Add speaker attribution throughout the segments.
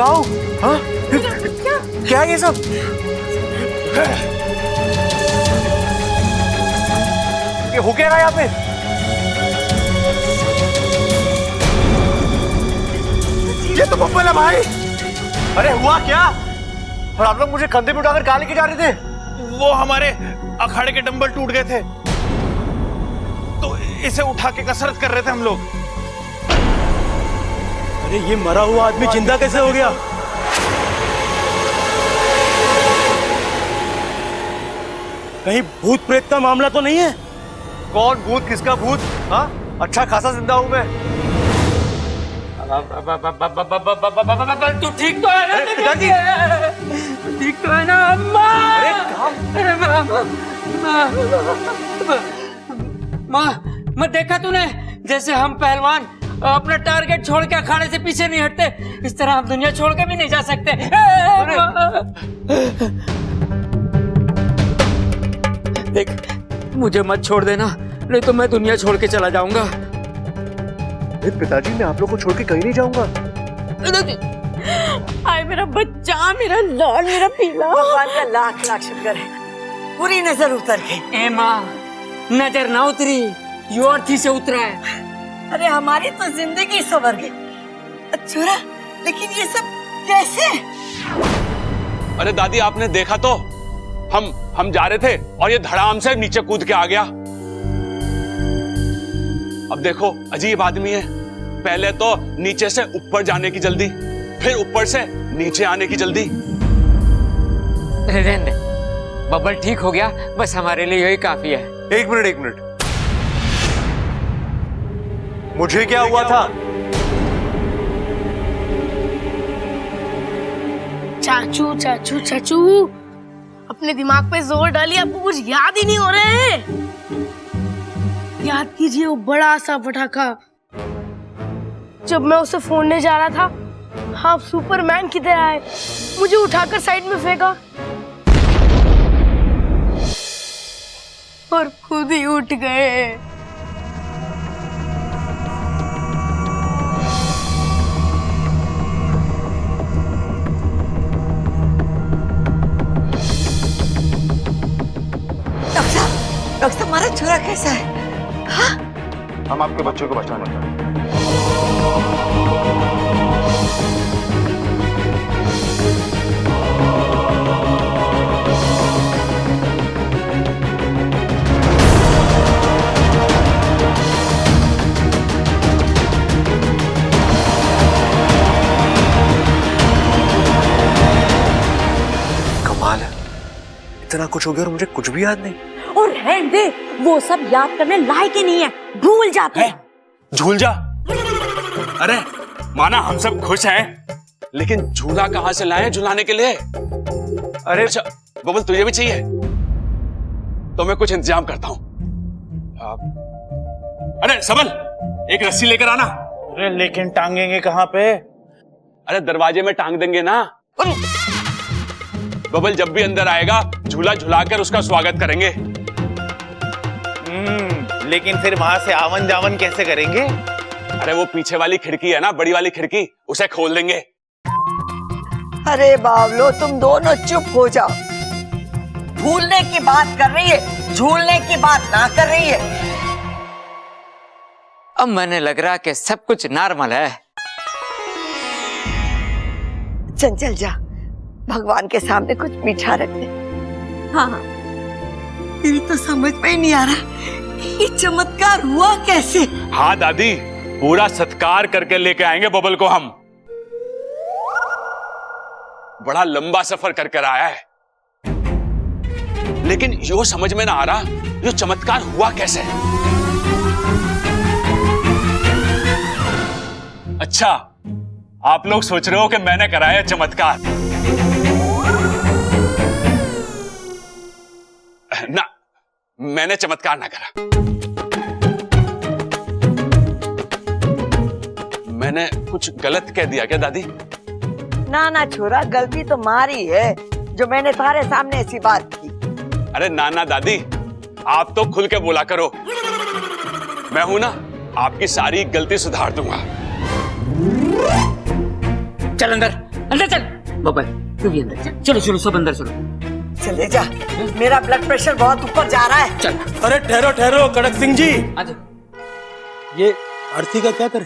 Speaker 1: काऊ, हाँ? क्या है ये सब? ये हो क्या रहा है यहाँ पे? ये तो बब्बल है भाई। अरे हुआ क्या? और आप लोग मुझे कंधे पे उठाकर कहाँ लेके जा रहे थे?
Speaker 2: वो हमारे अखाड़े के डंबल टूट गए थे, तो इसे उठा के कसरत कर रहे थे हम लोग।
Speaker 1: अरे ये मरा हुआ आदमी जिंदा कैसे हो गया? कहीं भूत प्रेत का मामला तो नहीं है? कौन भूत, किसका भूत? हाँ, अच्छा खासा जिंदा हूं मैं।
Speaker 3: तू ठीक तो है ना?
Speaker 1: पिताजी,
Speaker 3: ठीक तो है ना? अम्मा! अरे माँ, देखा तूने जैसे हम पहलवान अपना टारगेट छोड़ के अखाड़े से पीछे नहीं हटते, इस तरह हम दुनिया छोड़ के भी नहीं जा सकते। देख, मुझे मत छोड़ देना, नहीं तो मैं दुनिया छोड़ के चला जाऊंगा।
Speaker 1: पिताजी, मैं आप लोग को छोड़ के कहीं नहीं जाऊंगा।
Speaker 4: आए मेरा बच्चा, मेरा लाल, मेरा पीला। भगवान का लाख लाख शुक्र है, पूरी नजर उतर गई।
Speaker 3: ए माँ, नजर ना उतरी, यो अर्थी से उतरा है।
Speaker 4: अरे हमारी तो जिंदगी संवर गई। छोरा, लेकिन ये सब कैसे?
Speaker 5: अरे दादी, आपने देखा तो, हम जा रहे थे और ये धड़ाम से नीचे कूद के आ गया। अब देखो, अजीब आदमी है, पहले तो नीचे से ऊपर जाने की जल्दी, फिर ऊपर से नीचे आने की जल्दी।
Speaker 3: बबल ठीक हो गया, बस हमारे लिए यही काफी है।
Speaker 1: एक मिनट, मुझे क्या हुआ था?
Speaker 6: चाचू चाचू चाचू, अपने दिमाग पे जोर डालिए, आपको कुछ याद ही नहीं हो रहा है। याद कीजिए वो बड़ा सा पटाखा, जब मैं उसे फोड़ने जा रहा था, आप सुपरमैन की तरह आए, मुझे उठाकर साइड में फेंका और खुद ही उठ गए।
Speaker 4: डॉक्टर साहब, हमारा छोरा कैसा है? हाँ?
Speaker 1: हम आपके बच्चों को बचाने जा रहे हैं। कमाल है, इतना कुछ हो गया और मुझे कुछ भी याद नहीं।
Speaker 4: और रहने दे, वो सब याद करने लायक ही नहीं है, भूल जाते हैं।
Speaker 5: झूल जा। अरे माना हम सब खुश हैं, लेकिन झूला कहां से लाए झुलाने के लिए?
Speaker 1: अरे
Speaker 5: अच्छा बबल, तुझे भी चाहिए तो मैं कुछ इंतजाम करता हूं। अरे सबल, एक रस्सी लेकर आना।
Speaker 2: अरे लेकिन टांगेंगे कहाँ पे?
Speaker 5: अरे दरवाजे में टांग देंगे ना। बबल जब भी अंदर आएगा, झूला झुलाकर उसका स्वागत करेंगे।
Speaker 2: लेकिन फिर वहां से आवन जावन कैसे करेंगे?
Speaker 5: अरे वो पीछे वाली खिड़की है ना, बड़ी वाली खिड़की, उसे खोल देंगे।
Speaker 4: अरे बाबलो, तुम दोनों चुप हो जाओ। भूलने की बात कर रही है, झूलने की बात ना कर रही है।
Speaker 3: अब मैंने लग रहा कि सब कुछ नॉर्मल है।
Speaker 4: चंचल जा, भगवान के सामने कुछ मीठा रख दे। हाँ, मेरी तो समझ में ही नहीं आ रहा ये चमत्कार हुआ कैसे।
Speaker 5: हाँ दादी, पूरा सत्कार करके लेके आएंगे बबल को हम। बड़ा लंबा सफर करके आया है, लेकिन यो समझ में ना आ रहा यो चमत्कार हुआ कैसे। अच्छा, आप लोग सोच रहे हो कि मैंने कराया चमत्कार? ना, मैंने चमत्कार ना करा। मैंने कुछ गलत कह दिया क्या दादी?
Speaker 4: ना ना छोरा, गलती तो मारी है जो मैंने तुम्हारे सामने ऐसी बात की।
Speaker 5: अरे ना ना दादी, आप तो खुल के बोला करो। मैं हूं ना, आपकी सारी गलती सुधार दूंगा।
Speaker 3: चल अंदर, अंदर चल बबल, तू भी अंदर चल। चलो चलो सब अंदर चलो।
Speaker 4: चले जा, मेरा ब्लड प्रेशर बहुत ऊपर जा रहा है।
Speaker 3: चल
Speaker 1: अरे ठहरो ठहरो कड़क सिंह जी,
Speaker 3: आजा।
Speaker 1: ये आरती का क्या करे?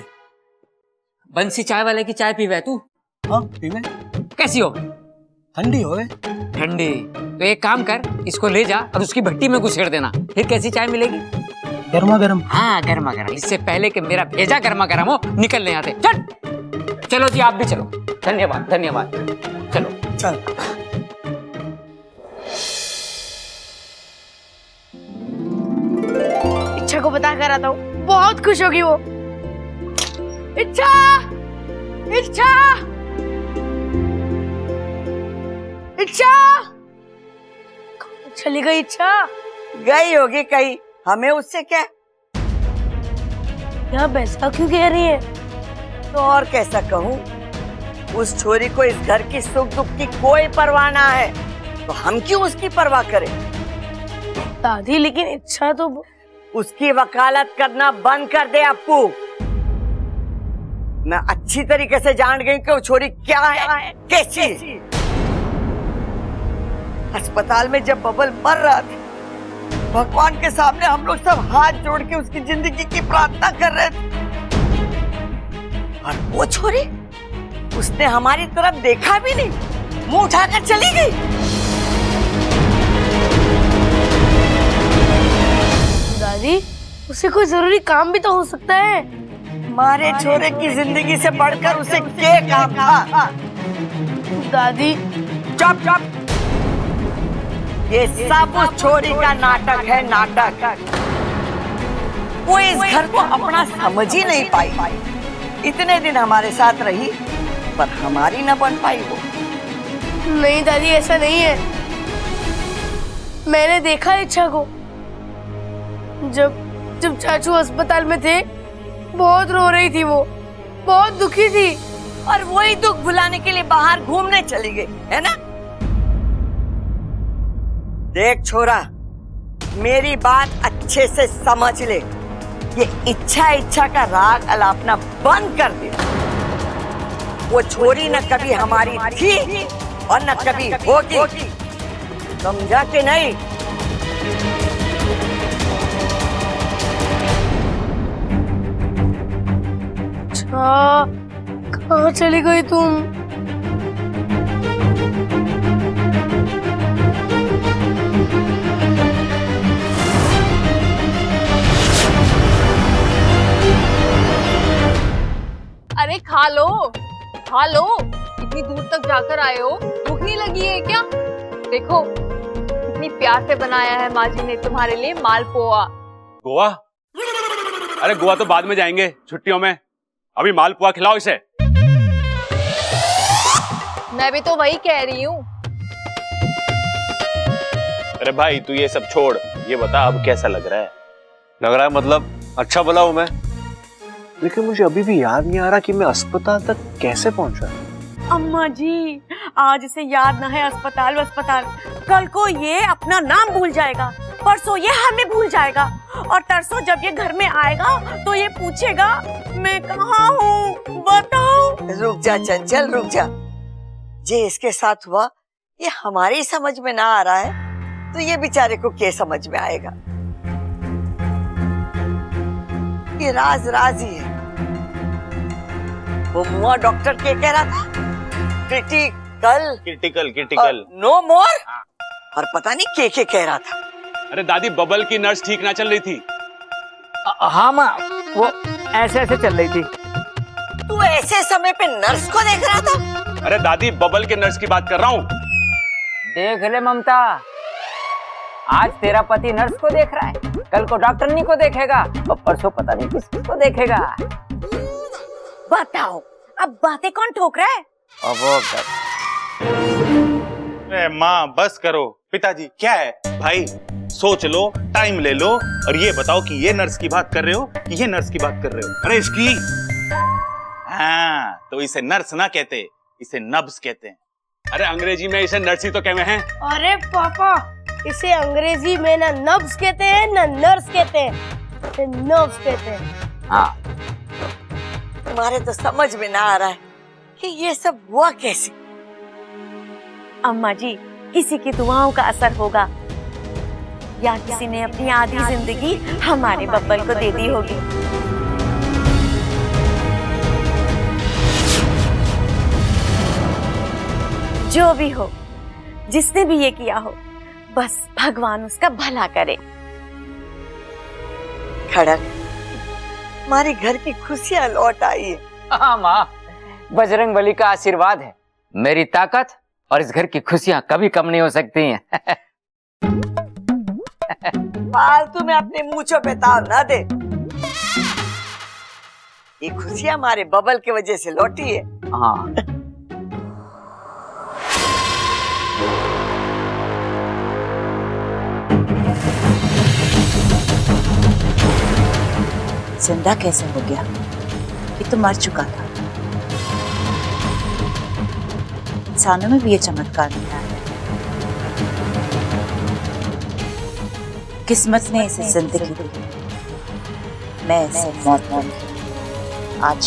Speaker 3: बंसी चाय वाले की चाय पीवे तू?
Speaker 1: हाँ पीवे।
Speaker 3: कैसी हो?
Speaker 1: ठंडी होए।
Speaker 3: ठंडी? तो एक काम कर, इसको ले जा और उसकी भट्टी में घुसेड़ देना, फिर कैसी चाय मिलेगी?
Speaker 1: गर्मा गर्म।
Speaker 3: हाँ गर्मा गर्म, इससे पहले कि मेरा भेजा गर्मा गर्म हो निकल नहीं आते। चल चलो जी, आप भी चलो। धन्यवाद धन्यवाद। चलो
Speaker 1: चल।
Speaker 6: इच्छा को बता कर आता हूँ, बहुत खुश होगी वो। इच्छा, इच्छा, इच्छा, कहाँ चली गई इच्छा?
Speaker 4: गई होगी कहीं, हमें उससे क्या?
Speaker 6: यहाँ ऐसा क्यों कह रही है?
Speaker 4: तो और कैसा कहूँ, उस छोरी को इस घर की सुख दुख की कोई परवाह ना है, तो हम क्यों उसकी परवाह करें?
Speaker 6: दादी लेकिन इच्छा तो
Speaker 4: उसकी वकालत करना बंद कर दे अप्पू। मैं अच्छी तरीके से जान गई कि वो छोरी क्या है, कैसी है। अस्पताल में जब बबल मर रहा था, भगवान के सामने हम लोग सब हाथ जोड़ के उसकी जिंदगी की प्रार्थना कर रहे थे, और वो छोरी, उसने हमारी तरफ देखा भी नहीं, मुंह उठाकर चली गई।
Speaker 6: दादी, उसे कोई जरूरी काम भी तो हो सकता है।
Speaker 4: हमारे छोरे की जिंदगी से बढ़कर उसे क्या काम था?
Speaker 6: दादी
Speaker 4: चुप चुप, ये सब उस छोरी का नाटक है, नाटक। वो इस घर को अपना समझ ही नहीं पाई। इतने दिन हमारे साथ रही, पर हमारी न बन पाई वो।
Speaker 6: नहीं दादी, ऐसा नहीं है। मैंने देखा इच्छा को, जब चाचू अस्पताल में थे, बहुत रो रही थी वो, बहुत दुखी थी,
Speaker 4: और वही दुख भुलाने के लिए बाहर घूमने चली गई, है ना? देख छोरा, मेरी बात अच्छे से समझ ले, ये इच्छा का राग अलापना बंद कर दे। वो छोरी न कभी हमारी थी और न कभी होगी, समझा कि नहीं?
Speaker 6: अच्छा, कहाँ चली गई तुम?
Speaker 7: अरे खा लो, खा लो, इतनी दूर तक जाकर आए हो, भूख नहीं लगी है क्या? देखो कितनी प्यार से बनाया है माँ जी ने तुम्हारे लिए मालपुआ।
Speaker 5: गोवा? अरे गोवा तो बाद में जाएंगे छुट्टियों में, अभी मालपुआ खिलाओ इसे।
Speaker 7: मैं भी तो वही कह रही हूँ।
Speaker 2: अरे भाई तू ये सब छोड़, ये बता अब कैसा लग रहा है?
Speaker 1: लग रहा है मतलब अच्छा भला हूं मैं, लेकिन मुझे अभी भी याद नहीं आ रहा कि मैं अस्पताल तक कैसे पहुंचा।
Speaker 8: अम्मा जी, आज इसे याद ना है अस्पताल अस्पताल, कल को ये अपना नाम भूल जाएगा, परसों ये हमें भूल जाएगा, और तरसों जब ये घर में आएगा तो ये पूछेगा मैं कहाँ हूँ, बताओ।
Speaker 4: रुक जा चंचल, रुक जा। जे इसके साथ हुआ ये हमारी समझ में ना आ रहा है, तो ये बेचारे को क्या समझ में आएगा? ये राज राज ही है। वो मुआ डॉक्टर क्या कह रहा था? क्रिटिकल नो मोर, और पता नहीं क्या कह रहा था।
Speaker 5: अरे दादी, बबल की नर्स ठीक ना चल रही थी।
Speaker 3: हाँ माँ, वो ऐसे ऐसे चल रही थी।
Speaker 4: तू ऐसे समय पे नर्स को देख रहा था?
Speaker 5: अरे दादी, बबल के नर्स की बात कर रहा हूँ।
Speaker 3: देख ले ममता, आज तेरा पति नर्स को देख रहा है, कल को डॉक्टरनी को देखेगा, और परसों पता नहीं किसको देखेगा।
Speaker 8: बताओ, अब बातें कौन ठोक रहा है?
Speaker 2: अरे माँ बस करो। पिताजी क्या है? भाई सोच लो, टाइम ले लो, और ये बताओ कि ये नर्स की बात कर रहे हो कि ये नर्स की बात कर रहे हो? अरे इसकी, हाँ तो इसे नर्स ना कहते, इसे नब्स कहते हैं।
Speaker 5: अरे अंग्रेजी में इसे नर्स ही तो कहते हैं।
Speaker 6: अरे पापा, इसे अंग्रेजी में ना नब्स कहते हैं ना नर्स कहते हैं, इसे नर्व्स कहते हैं।
Speaker 3: हाँ,
Speaker 4: तुम्हारे तो समझ में ना आ रहा है कि ये सब हुआ कैसे।
Speaker 8: अम्मा जी, किसी की दुआओं का असर होगा या किसी ने अपनी आधी जिंदगी हमारे बब्बल को दे दी होगी। जो भी हो, जिसने भी ये किया हो, बस भगवान उसका भला करे।
Speaker 4: खड़क, हमारे घर की खुशियां लौट आई है।
Speaker 3: हाँ माँ, बजरंगबली का आशीर्वाद है, मेरी ताकत और इस घर की खुशियां कभी कम नहीं हो सकती हैं।
Speaker 4: फालतू में अपने मूंछों पे ताव ना दे। ये खुशियां हमारे बबल की वजह से लौटी है।
Speaker 3: हाँ।
Speaker 9: जिंदा कैसे हो गया? ये तो मर चुका था। इंसानों में भी ये चमत्कार मिला है। किस्मत ने इसे जिंदगी दी, मैं इसे मौत दूंगी आज।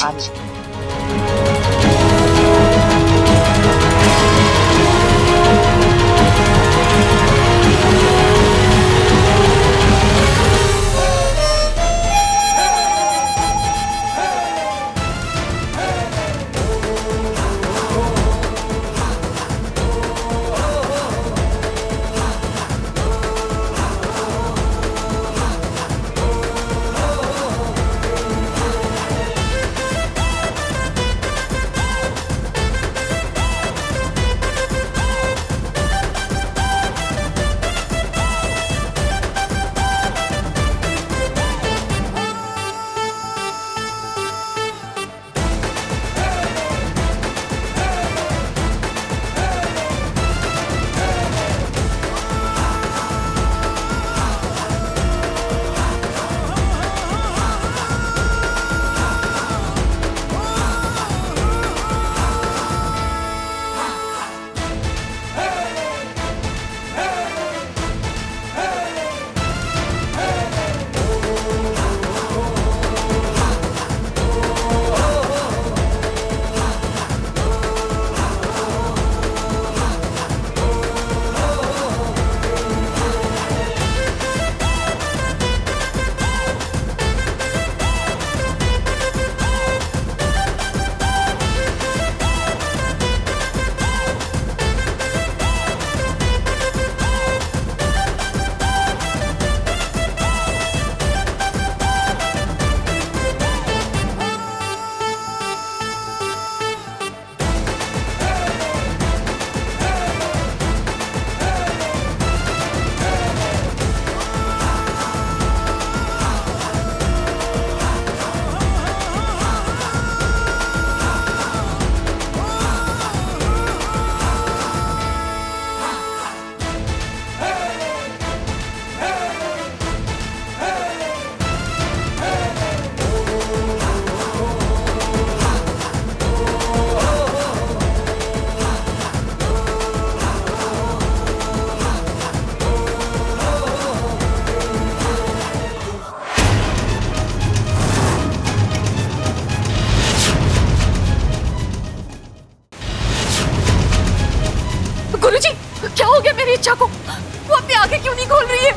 Speaker 7: क्या हो गया मेरी इच्छा को? वो अपनी आंखें क्यों नहीं खोल रही है?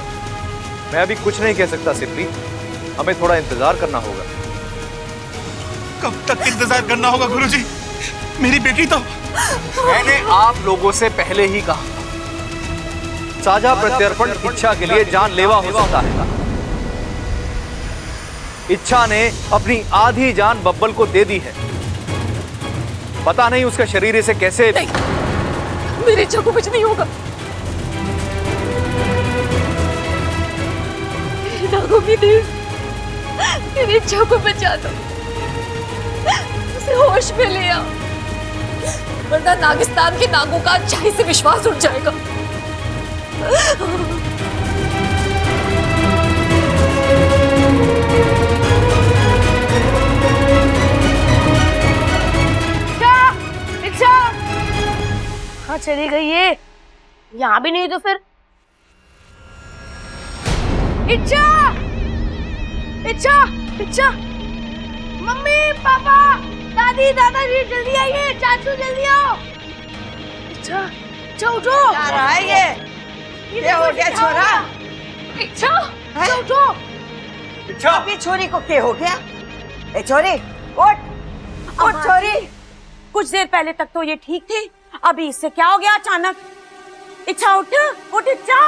Speaker 1: मैं अभी कुछ नहीं कह सकता सिप्री, हमें थोड़ा इंतजार करना होगा।
Speaker 2: कब तक इंतजार करना होगा गुरुजी? मेरी बेटी तो
Speaker 1: मैंने आप लोगों से पहले ही कहा, साझा प्रत्यर्पण इच्छा के लिए जानलेवा हो सकता है। इच्छा ने अपनी आधी जान बब्बल को दे दी है, पता नहीं उसका शरीर इसे कैसे।
Speaker 7: नहीं, मेरी इच्छा को कुछ नहीं होगा। नागों की देव, मेरी इच्छा को बचा दो, उसे होश में ले आओ, वरना नागिस्तान के नागों का अच्छाई से विश्वास उठ जाएगा।
Speaker 6: इच्छा कहाँ चली गई ये? यहाँ भी नहीं तो फिर इच्छा, इच्छा, इच्छा, मम्मी, पापा, दादी, दादाजी, जल्दी आइए, चाचू जल्दी आओ। इच्छा, इच्छा उठो।
Speaker 4: क्या रहा है ये हो गया छोरा?
Speaker 7: इच्छा
Speaker 4: हैं?
Speaker 6: उठो।
Speaker 1: इच्छा
Speaker 4: अभी छोरी को क्या हो गया? ए छोरी उठ उठ छोरी।
Speaker 8: कुछ देर पहले तक तो ये ठीक थी, अभी इससे क्या हो गया अचानक? इच्छा उठ उठ इच्छा।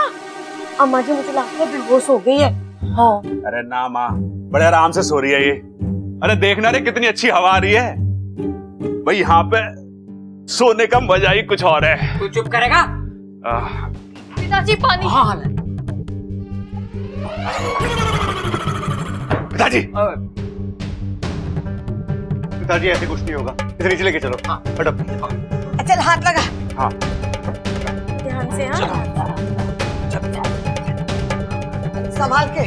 Speaker 8: अम्मा जी मुझे लगता है बेहोश हो गई है। हाँ
Speaker 5: अरे ना माँ, बड़े आराम से सो रही है ये। अरे देखना रे कितनी अच्छी हवा आ रही है भाई, यहाँ पे सोने का मजा ही कुछ और है।
Speaker 3: तू चुप करेगा?
Speaker 7: पिताजी पानी।
Speaker 3: हाँ
Speaker 5: पिताजी
Speaker 1: पिताजी ऐसे कुछ नहीं होगा, इसे नीचे लेके चलो। हटो।
Speaker 4: चल हाथ लगा।
Speaker 5: हाँ
Speaker 8: ध्यान से। हाँ
Speaker 4: संभाल के।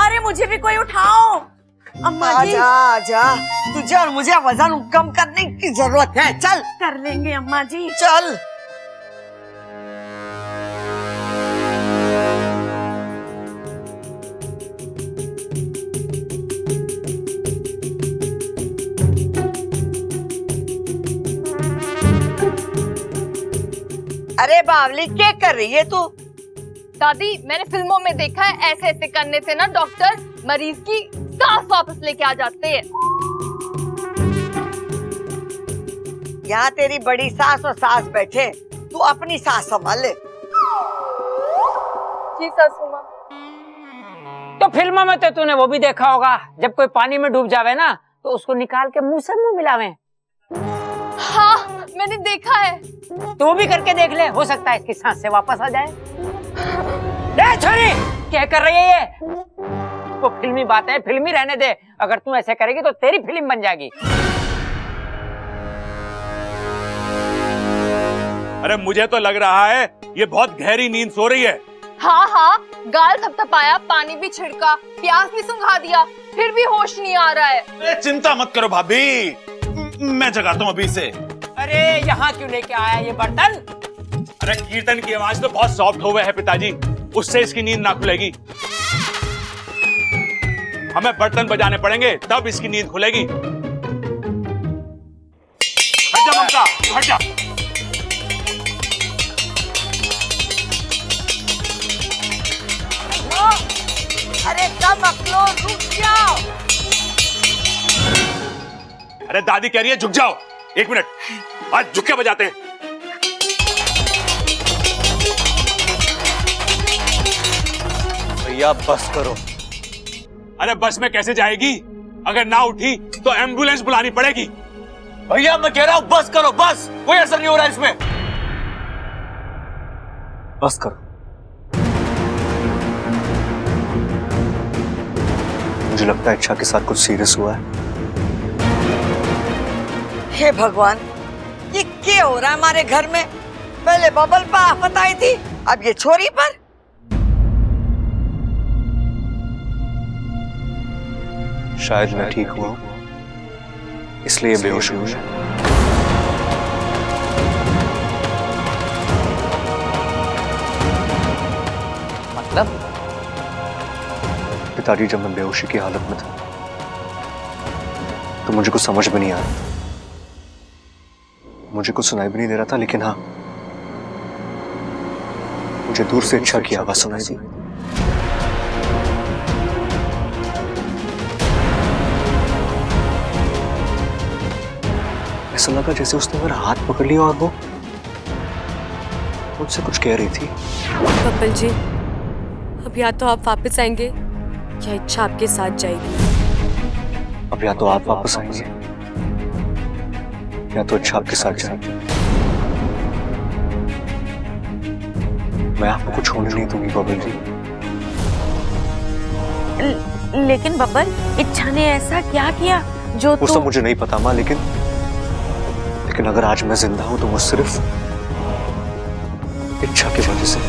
Speaker 8: अरे मुझे भी कोई उठाओ। अम्मा जी
Speaker 4: आजा आजा, तुझे और मुझे वजन कम करने की जरूरत है। चल
Speaker 8: कर लेंगे अम्मा जी।
Speaker 4: चल। अरे बावली क्या कर रही है तू?
Speaker 7: दादी मैंने फिल्मों में देखा है ऐसे ऐसे करने से ना डॉक्टर मरीज की सांस वापस लेके आ जाते हैं।
Speaker 4: यहाँ तेरी बड़ी सास और सास बैठे, तू अपनी सास संभाल ले।
Speaker 7: जी सासू माँ।
Speaker 3: तो फिल्मों में तो तूने वो भी देखा होगा, जब कोई पानी में डूब जावे ना तो उसको निकाल के मुंह से मुंह मिलावे।
Speaker 7: हाँ मैंने देखा है।
Speaker 3: तू भी करके देख ले, हो सकता है इसकी सांस से वापस आ जाए। ले छोरी, क्या कर रही है ये? वो फिल्मी बात है, फिल्मी रहने दे। अगर तू ऐसे करेगी तो तेरी फिल्म बन जाएगी।
Speaker 5: अरे मुझे तो लग रहा है ये बहुत गहरी नींद सो रही है।
Speaker 7: हाँ हाँ, गाल थपथपाया, पानी भी छिड़का, प्यास भी सुंघा दिया, फिर भी होश नहीं आ रहा है।
Speaker 2: अरे चिंता मत करो भाभी, मैं जगाता हूँ अभी से।
Speaker 3: अरे यहाँ क्यों लेके आया ये बर्तन?
Speaker 5: अरे कीर्तन की आवाज तो बहुत सॉफ्ट हो गए है पिताजी, उससे इसकी नींद ना खुलेगी। हमें बर्तन बजाने पड़ेंगे तब इसकी नींद खुलेगी। हट जा ममता, हट जा।
Speaker 4: अरे कम अकलो, रुक जाओ।
Speaker 5: अरे दादी कह रही है झुक जाओ। एक मिनट, आज झुक के बजाते हैं।
Speaker 1: भैया बस करो।
Speaker 5: अरे बस में कैसे जाएगी? अगर ना उठी तो एम्बुलेंस बुलानी पड़ेगी।
Speaker 1: भैया मैं कह रहा हूँ बस करो, बस। कोई असर नहीं हो रहा इसमें। बस करो। मुझे लगता है इच्छा के साथ कुछ सीरियस हुआ है।
Speaker 4: हे भगवान, ये क्या हो रहा है हमारे घर में? पहले बबल पर आफत आई थी, अब ये छोरी पर।
Speaker 1: शायद मैं ठीक हुआ हूं, इसलिए बेहोश हुई है।
Speaker 3: मतलब?
Speaker 1: पिताजी जब मैं बेहोशी की हालत में था तो मुझे कुछ समझ में नहीं आ रहा, मुझे कुछ सुनाई भी नहीं दे रहा था, लेकिन हाँ मुझे दूर से इच्छा की आवाज सुनाई दी। ऐसा लगा जैसे उसने मेरा हाथ पकड़ लिया और वो मुझसे कुछ कह रही थी।
Speaker 10: कपिल जी, अब या तो आप वापस आएंगे या इच्छा आपके साथ जाएगी।
Speaker 1: अब या तो आप वापस आएंगे या तो इच्छा आपके साथ जाएगी। मैं आपको कुछ होने नहीं दूंगी बबल जी।
Speaker 8: लेकिन बब्बल, इच्छा ने ऐसा क्या किया जो
Speaker 1: वो सब मुझे नहीं पता माँ, लेकिन अगर आज मैं जिंदा हूं तो वो सिर्फ इच्छा की वजह से।